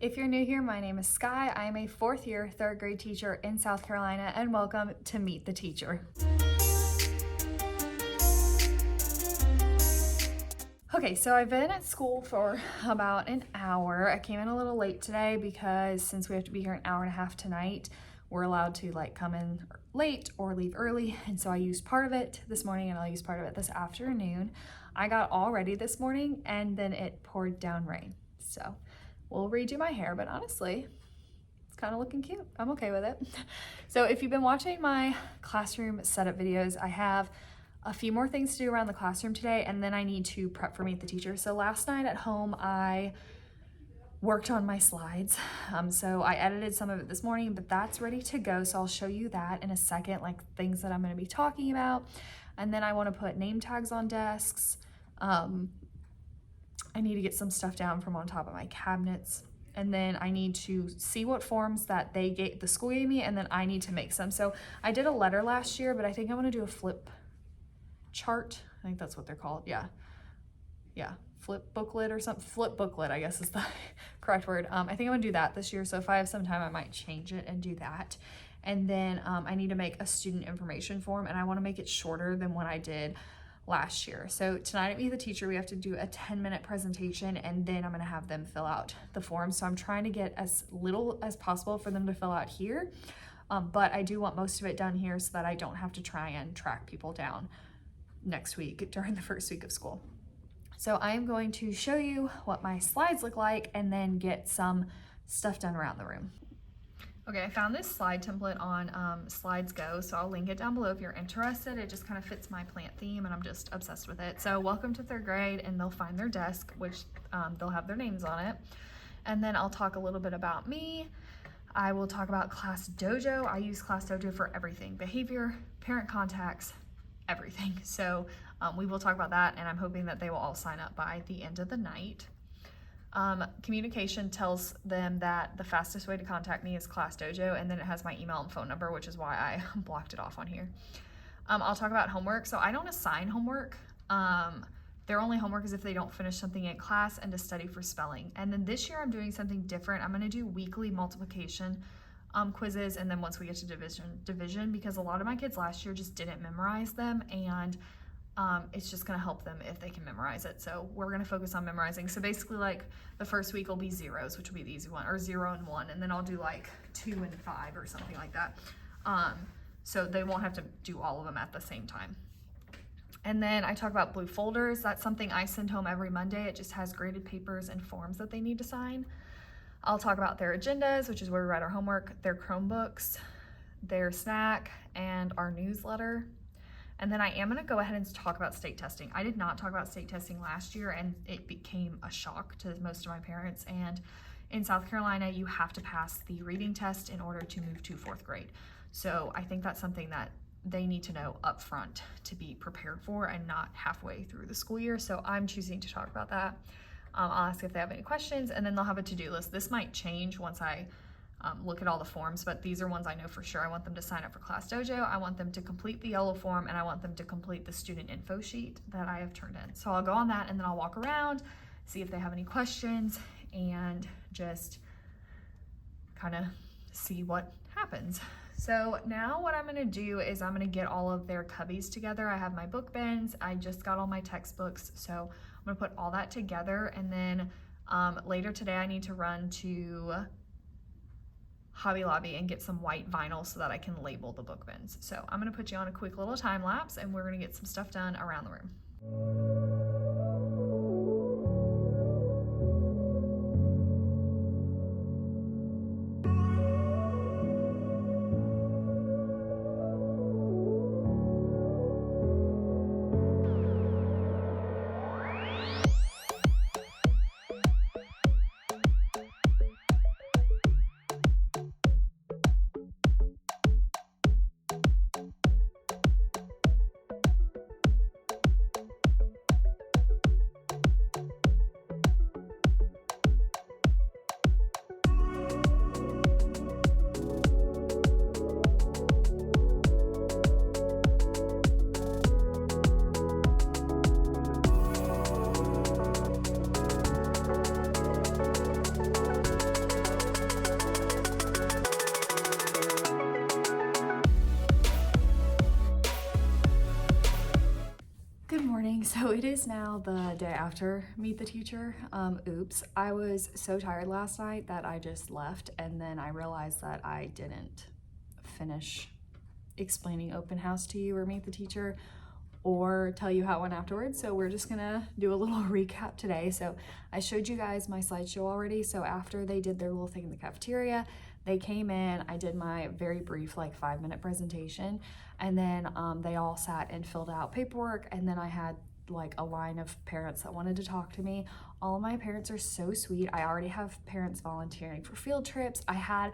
If you're new here, my name is Sky. I am a fourth year, third grade teacher in South Carolina, and welcome to Meet the Teacher. Okay, so I've been at school for about an hour. I came in a little late today because since we have to be here an hour and a half tonight, we're allowed to come in late or leave early. And so I used part of it this morning and I'll use part of it this afternoon. I got all ready this morning and then it poured down rain. So we'll redo my hair, but honestly, it's kind of looking cute. I'm okay with it. So if you've been watching my classroom setup videos, I have a few more things to do around the classroom today, and then I need to prep for Meet the Teacher. So last night at home, I worked on my slides. So I edited some of it this morning, but that's ready to go. So I'll show you that in a second, like things that I'm gonna be talking about. And then I wanna put name tags on desks. I need to get some stuff down from on top of my cabinets. And then I need to see what forms that the school gave me, and then I need to make some. So I did a letter last year, but I think I'm gonna do a flip chart. I think that's what they're called. Yeah, flip booklet or something. Flip booklet, I guess is the correct word. I think I'm gonna do that this year. So if I have some time, I might change it and do that. And then I need to make a student information form, and I wanna make it shorter than what I did last year. So tonight at Meet the Teacher, we have to do a 10-minute presentation, and then I'm gonna have them fill out the form. So I'm trying to get as little as possible for them to fill out here. But I do want most of it done here so that I don't have to try and track people down next week during the first week of school. So I am going to show you what my slides look like and then get some stuff done around the room. Okay, I found this slide template on Slides Go, so I'll link it down below if you're interested. It just kind of fits my plant theme and I'm just obsessed with it. So welcome to third grade, and they'll find their desk, which they'll have their names on it. And then I'll talk a little bit about me. I will talk about Class Dojo. I use Class Dojo for everything: behavior, parent contacts, everything. So we will talk about that, and I'm hoping that they will all sign up by the end of the night. Communication tells them that the fastest way to contact me is Class Dojo, and then it has my email and phone number, which is why I blocked it off on here. I'll talk about homework. So I don't assign homework. Their only homework is if they don't finish something in class and to study for spelling. And then this year I'm doing something different. I'm gonna do weekly multiplication quizzes, and then once we get to division, because a lot of my kids last year just didn't memorize them, and it's just gonna help them if they can memorize it. So we're gonna focus on memorizing. So basically, like, the first week will be zeros, which will be the easy one, or 0 and 1, and then I'll do like 2 and 5 or something like that. So they won't have to do all of them at the same time. And then I talk about blue folders. That's something I send home every Monday. It just has graded papers and forms that they need to sign. I'll talk about their agendas, which is where we write our homework, their Chromebooks, their snack, and our newsletter. And then I am gonna go ahead and talk about state testing. I did not talk about state testing last year, and it became a shock to most of my parents. And in South Carolina, you have to pass the reading test in order to move to 4th grade. So I think that's something that they need to know up front to be prepared for, and not halfway through the school year. So I'm choosing to talk about that. I'll ask if they have any questions, and then they'll have a to-do list. This might change once I look at all the forms, but these are ones I know for sure. I want them to sign up for Class Dojo, I want them to complete the yellow form, and I want them to complete the student info sheet that I have turned in. So I'll go on that, and then I'll walk around, see if they have any questions, and just kind of see what happens. So now what I'm gonna do is I'm gonna get all of their cubbies together. I have my book bins, I just got all my textbooks, so I'm gonna put all that together, and then later today I need to run to Hobby Lobby and get some white vinyl so that I can label the book bins. So I'm gonna put you on a quick little time lapse, and we're gonna get some stuff done around the room. is now the day after Meet the Teacher. Oops, I was so tired last night that I just left, and then I realized that I didn't finish explaining open house to you or Meet the Teacher or tell you how it went afterwards. So we're just gonna do a little recap today. So I showed you guys my slideshow already. So after they did their little thing in the cafeteria, they came in, I did my very brief, like 5-minute presentation, and then they all sat and filled out paperwork, and then I had like a line of parents that wanted to talk to me. All of my parents are so sweet. I already have parents volunteering for field trips. I had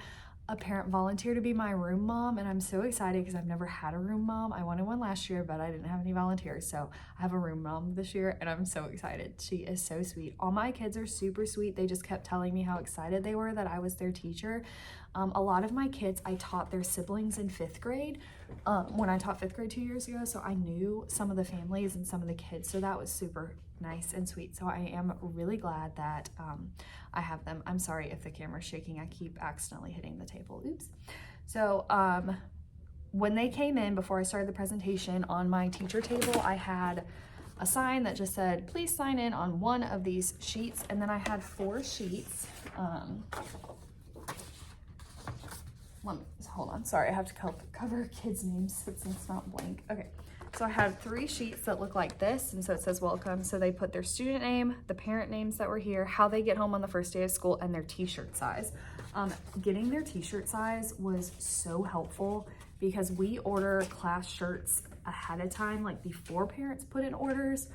a parent volunteer to be my room mom, and I'm so excited because I've never had a room mom. I wanted one last year, but I didn't have any volunteers, so I have a room mom this year, and I'm so excited. She is so sweet. All my kids are super sweet. They just kept telling me how excited they were that I was their teacher. A lot of my kids, I taught their siblings in 5th grade when I taught 5th grade 2 years ago, so I knew some of the families and some of the kids, so that was super nice and sweet. So I am really glad that I have them. I'm sorry if the camera's shaking. I keep accidentally hitting the table. Oops. So when they came in, before I started the presentation, on my teacher table, I had a sign that just said, please sign in on one of these sheets. And then I had 4 sheets. Hold on, sorry, I have to cover kids' names since it's not blank. Okay, so I had 3 sheets that look like this, and so it says welcome. So they put their student name, the parent names that were here, how they get home on the first day of school, and their t-shirt size. Getting their t-shirt size was so helpful because we order class shirts ahead of time, like before parents put in orders.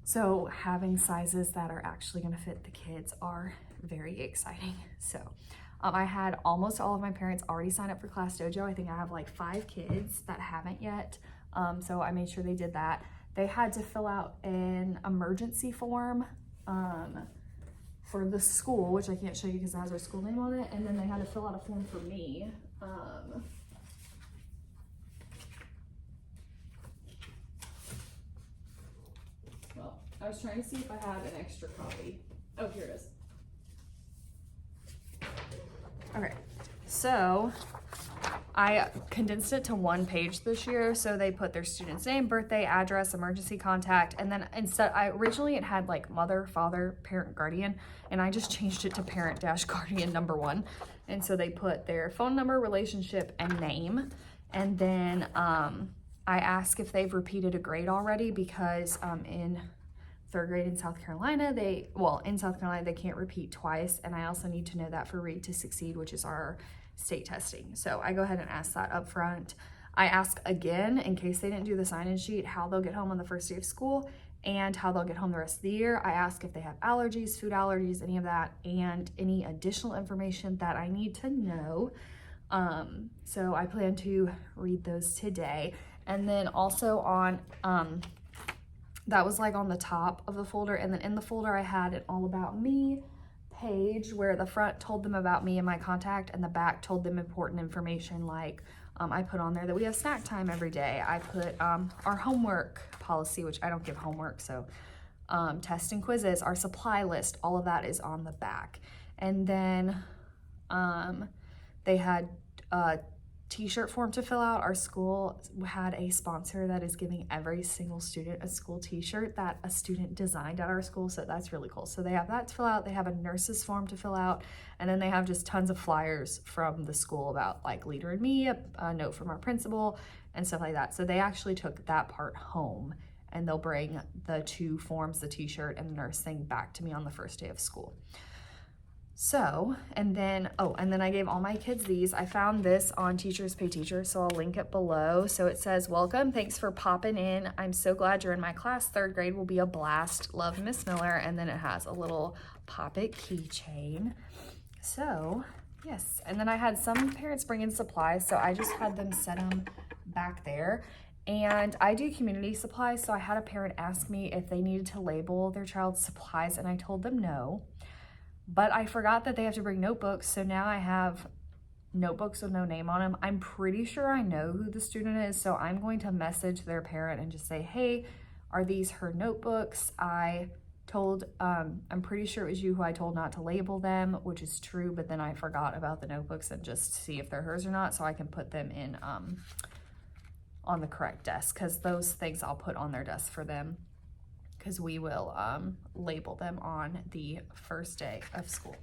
So having sizes that are actually gonna fit the kids are very exciting. So I had almost all of my parents already sign up for Class Dojo. I think I have like 5 kids that haven't yet. So I made sure they did that. They had to fill out an emergency form for the school, which I can't show you because it has our school name on it. And then they had to fill out a form for me. Well, I was trying to see if I had an extra copy. Oh, here it is. Okay, so I condensed it to 1 page this year. So they put their student's name, birthday, address, emergency contact, and then instead, originally it had like mother, father, parent, guardian, and I just changed it to parent-guardian number 1. And so they put their phone number, relationship, and name. And then I ask if they've repeated a grade already because in 3rd grade in South Carolina, they can't repeat twice, and I also need to know that for Read to Succeed, which is our state testing. So I go ahead and ask that up front. I ask again, in case they didn't do the sign-in sheet, how they'll get home on the first day of school and how they'll get home the rest of the year. I ask if they have allergies, food allergies, any of that, and any additional information that I need to know. So I plan to read those today. And then also on, that was like on the top of the folder, and then in the folder I had an all about me page where the front told them about me and my contact, and the back told them important information like I put on there that we have snack time every day. I put our homework policy, which I don't give homework, so tests and quizzes, our supply list, all of that is on the back. And then they had t-shirt form to fill out. Our school had a sponsor that is giving every single student a school t-shirt that a student designed at our school, so that's really cool. So they have that to fill out. They have a nurse's form to fill out, and then they have just tons of flyers from the school about like Leader in Me, a note from our principal, and stuff like that. So they actually took that part home, and they'll bring the 2 forms, the t-shirt and the nurse thing, back to me on the first day of school. So, and then I gave all my kids these. I found this on Teachers Pay Teachers, so I'll link it below. So it says, welcome, thanks for popping in. I'm so glad you're in my class. 3rd grade will be a blast. Love, Miss Miller. And then it has a little Pop-It keychain. So, yes. And then I had some parents bring in supplies, so I just had them set them back there. And I do community supplies, so I had a parent ask me if they needed to label their child's supplies, and I told them no. But I forgot that they have to bring notebooks, so now I have notebooks with no name on them. I'm pretty sure I know who the student is, so I'm going to message their parent and just say, hey, are these her notebooks? I'm pretty sure it was you who I told not to label them, which is true, but then I forgot about the notebooks and just see if they're hers or not, so I can put them in on the correct desk, because those things I'll put on their desk for them. because we will label them on the first day of school.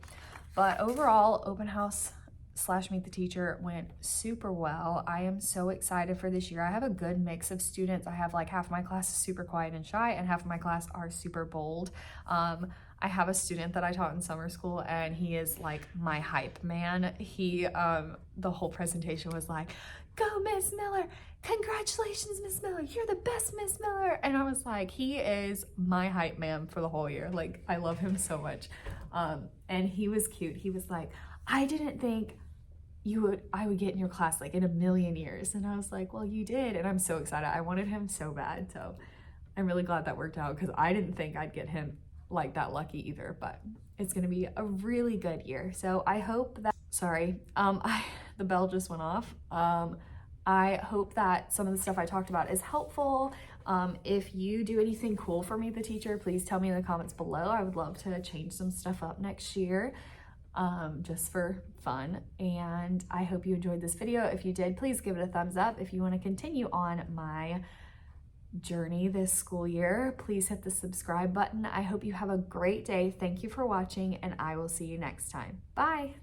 But overall, open house / meet the teacher went super well. I am so excited for this year. I have a good mix of students. I have like half of my class is super quiet and shy and half of my class are super bold. I have a student that I taught in summer school and he is like my hype man. He, the whole presentation was like, "Go Miss Miller, congratulations Miss Miller, you're the best Miss Miller." And I was like, he is my hype man for the whole year. Like, I love him so much. And he was cute. He was like, "I didn't think I would get in your class like in a million years." And I was like, "Well, you did." And I'm so excited. I wanted him so bad. So I'm really glad that worked out because I didn't think I'd get him like that lucky either, but it's gonna be a really good year. So I hope that, the bell just went off. I hope that some of the stuff I talked about is helpful. If you do anything cool for Meet the Teacher, please tell me in the comments below. I would love to change some stuff up next year, just for fun. And I hope you enjoyed this video. If you did, please give it a thumbs up. If you want to continue on my journey this school year, please hit the subscribe button. I hope you have a great day. Thank you for watching, and I will see you next time. Bye.